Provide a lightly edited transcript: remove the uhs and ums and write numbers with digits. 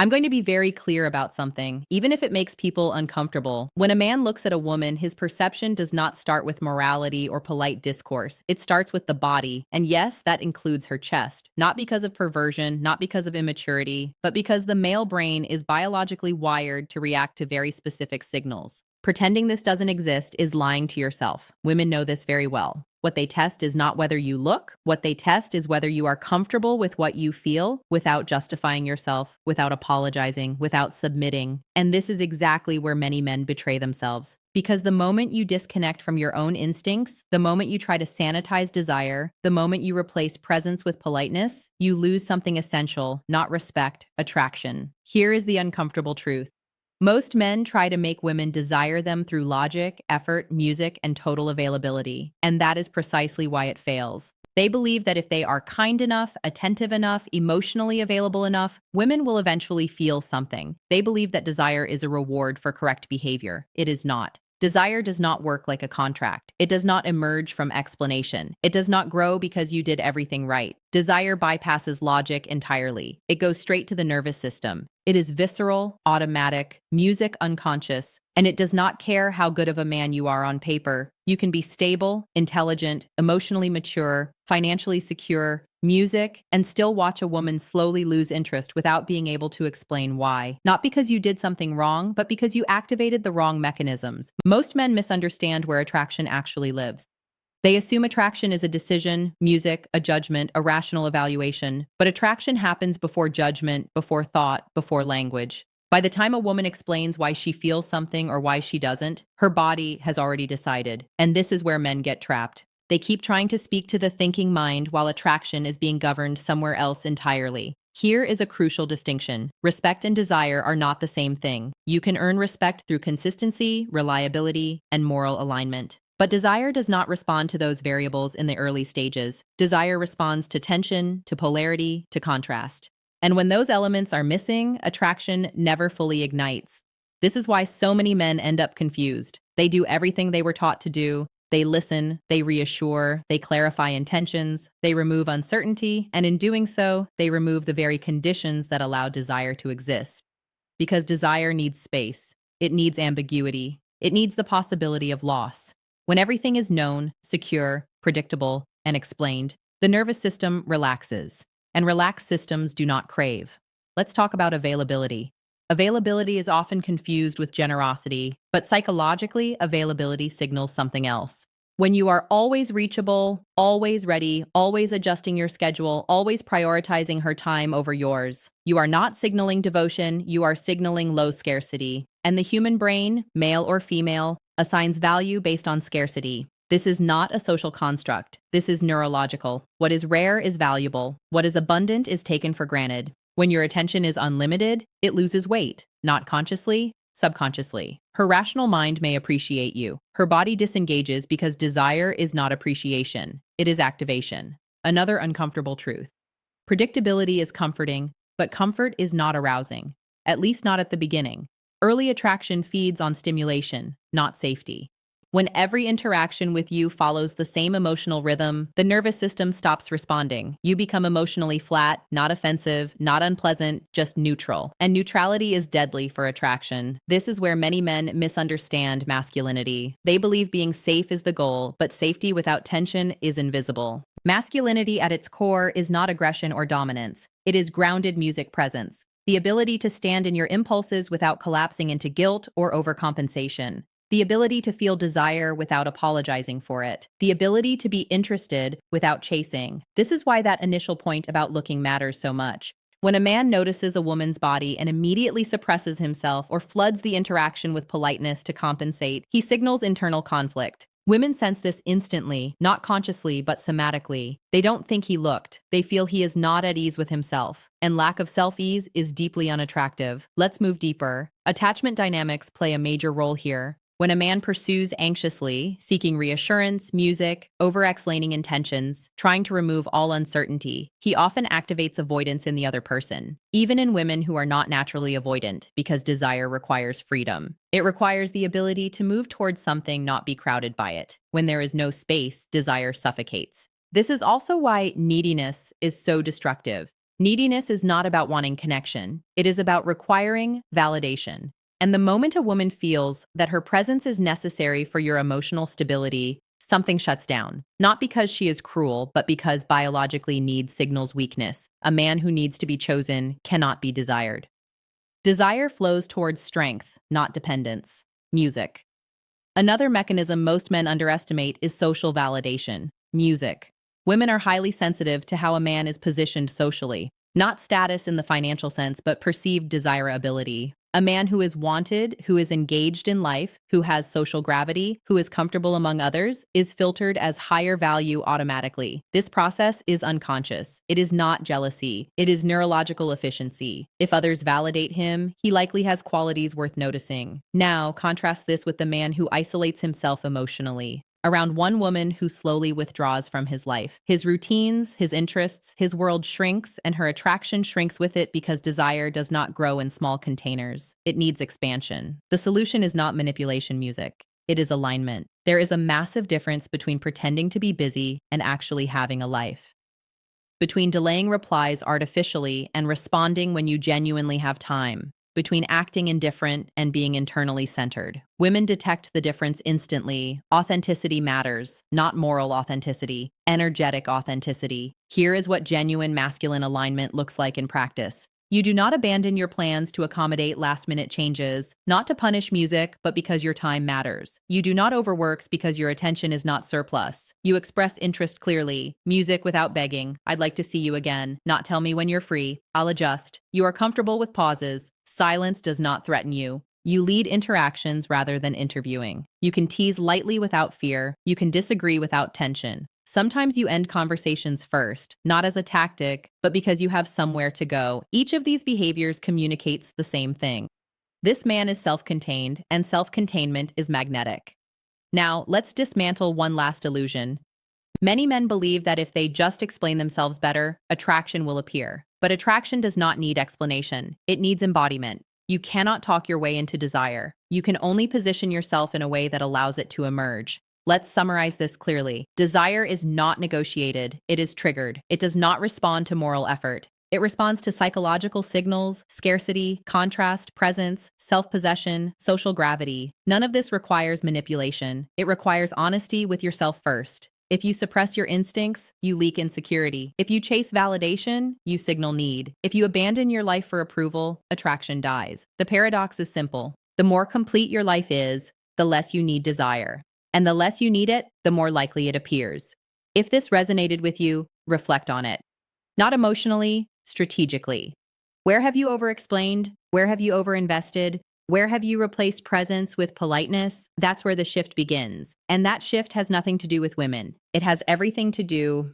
I'm going to be very clear about something, even if it makes people uncomfortable. When a man looks at a woman, his perception does not start with morality or polite discourse. It starts with the body. And yes, that includes her chest. Not because of perversion, not because of immaturity, but because the male brain is biologically wired to react to very specific signals. Pretending this doesn't exist is lying to yourself. Women know this very well. What they test is not whether you look. What they test is whether you are comfortable with what you feel without justifying yourself, without apologizing, without submitting. And this is exactly where many men betray themselves. Because the moment you disconnect from your own instincts, the moment you try to sanitize desire, the moment you replace presence with politeness, you lose something essential, not respect, attraction. Here is the uncomfortable truth. Most men try to make women desire them through logic, effort, music, and total availability. And that is precisely why it fails. They believe that if they are kind enough, attentive enough, emotionally available enough, women will eventually feel something. They believe that desire is a reward for correct behavior. It is not. Desire does not work like a contract. It does not emerge from explanation. It does not grow because you did everything right. Desire bypasses logic entirely. It goes straight to the nervous system. It is visceral, automatic, music unconscious, and it does not care how good of a man you are on paper. You can be stable, intelligent, emotionally mature, financially secure, music, and still watch a woman slowly lose interest without being able to explain why. Not because you did something wrong, but because you activated the wrong mechanisms. Most men misunderstand where attraction actually lives. They assume attraction is a decision, music, a judgment, a rational evaluation, but attraction happens before judgment, before thought, before language. By the time a woman explains why she feels something or why she doesn't, her body has already decided. And this is where men get trapped. They keep trying to speak to the thinking mind while attraction is being governed somewhere else entirely. Here is a crucial distinction. Respect and desire are not the same thing. You can earn respect through consistency, reliability, and moral alignment. But desire does not respond to those variables in the early stages. Desire responds to tension, to polarity, to contrast. And when those elements are missing, attraction never fully ignites. This is why so many men end up confused. They do everything they were taught to do. They listen, they reassure, they clarify intentions, they remove uncertainty, and in doing so, they remove the very conditions that allow desire to exist. Because desire needs space, it needs ambiguity, it needs the possibility of loss. When everything is known, secure, predictable, and explained, the nervous system relaxes, and relaxed systems do not crave. Let's talk about availability. Availability is often confused with generosity, but psychologically, availability signals something else. When you are always reachable, always ready, always adjusting your schedule, always prioritizing her time over yours, you are not signaling devotion, you are signaling low scarcity. And the human brain, male or female, assigns value based on scarcity. This is not a social construct. This is neurological. What is rare is valuable. What is abundant is taken for granted. When your attention is unlimited, it loses weight, not consciously, subconsciously. Her rational mind may appreciate you. Her body disengages because desire is not appreciation. It is activation. Another uncomfortable truth. Predictability is comforting, but comfort is not arousing, at least not at the beginning. Early attraction feeds on stimulation, not safety. When every interaction with you follows the same emotional rhythm, the nervous system stops responding. You become emotionally flat, not offensive, not unpleasant, just neutral. And neutrality is deadly for attraction. This is where many men misunderstand masculinity. They believe being safe is the goal, but safety without tension is invisible. Masculinity at its core is not aggression or dominance. It is grounded music presence. The ability to stand in your impulses without collapsing into guilt or overcompensation. The ability to feel desire without apologizing for it. The ability to be interested without chasing. This is why that initial point about looking matters so much. When a man notices a woman's body and immediately suppresses himself or floods the interaction with politeness to compensate, he signals internal conflict. Women sense this instantly, not consciously, but somatically. They don't think he looked. They feel he is not at ease with himself. And lack of self-ease is deeply unattractive. Let's move deeper. Attachment dynamics play a major role here. When a man pursues anxiously, seeking reassurance, music, over-explaining intentions, trying to remove all uncertainty, he often activates avoidance in the other person, even in women who are not naturally avoidant, because desire requires freedom. It requires the ability to move towards something, not be crowded by it. When there is no space, desire suffocates. This is also why neediness is so destructive. Neediness is not about wanting connection. It is about requiring validation. And the moment a woman feels that her presence is necessary for your emotional stability, something shuts down. Not because she is cruel, but because biologically need signals weakness. A man who needs to be chosen cannot be desired. Desire flows towards strength, not dependence. Music. Another mechanism most men underestimate is social validation. Music. Women are highly sensitive to how a man is positioned socially, not status in the financial sense, but perceived desirability. A man who is wanted, who is engaged in life, who has social gravity, who is comfortable among others, is filtered as higher value automatically. This process is unconscious. It is not jealousy. It is neurological efficiency. If others validate him, he likely has qualities worth noticing. Now, contrast this with the man who isolates himself emotionally around one woman who slowly withdraws from his life. His routines, his interests, his world shrinks, and her attraction shrinks with it because desire does not grow in small containers. It needs expansion. The solution is not manipulation music. It is alignment. There is a massive difference between pretending to be busy and actually having a life. Between delaying replies artificially and responding when you genuinely have time. Between acting indifferent and being internally centered. Women detect the difference instantly. Authenticity matters, not moral authenticity, energetic authenticity. Here is what genuine masculine alignment looks like in practice. You do not abandon your plans to accommodate last-minute changes, not to punish music, but because your time matters. You do not overwork because your attention is not surplus. You express interest clearly. Music without begging. I'd like to see you again. Not tell me when you're free. I'll adjust. You are comfortable with pauses. Silence does not threaten you. You lead interactions rather than interviewing. You can tease lightly without fear. You can disagree without tension. Sometimes you end conversations first, not as a tactic, but because you have somewhere to go. Each of these behaviors communicates the same thing. This man is self-contained, and self-containment is magnetic. Now, let's dismantle one last illusion. Many men believe that if they just explain themselves better, attraction will appear. But attraction does not need explanation. It needs embodiment. You cannot talk your way into desire. You can only position yourself in a way that allows it to emerge. Let's summarize this clearly. Desire is not negotiated. It is triggered. It does not respond to moral effort. It responds to psychological signals, scarcity, contrast, presence, self-possession, social gravity. None of this requires manipulation. It requires honesty with yourself first. If you suppress your instincts, you leak insecurity. If you chase validation, you signal need. If you abandon your life for approval, attraction dies. The paradox is simple. The more complete your life is, the less you need desire. And the less you need it, the more likely it appears. If this resonated with you, reflect on it. Not emotionally, strategically. Where have you overexplained? Where have you overinvested? Where have you replaced presence with politeness? That's where the shift begins. And that shift has nothing to do with women. It has everything to do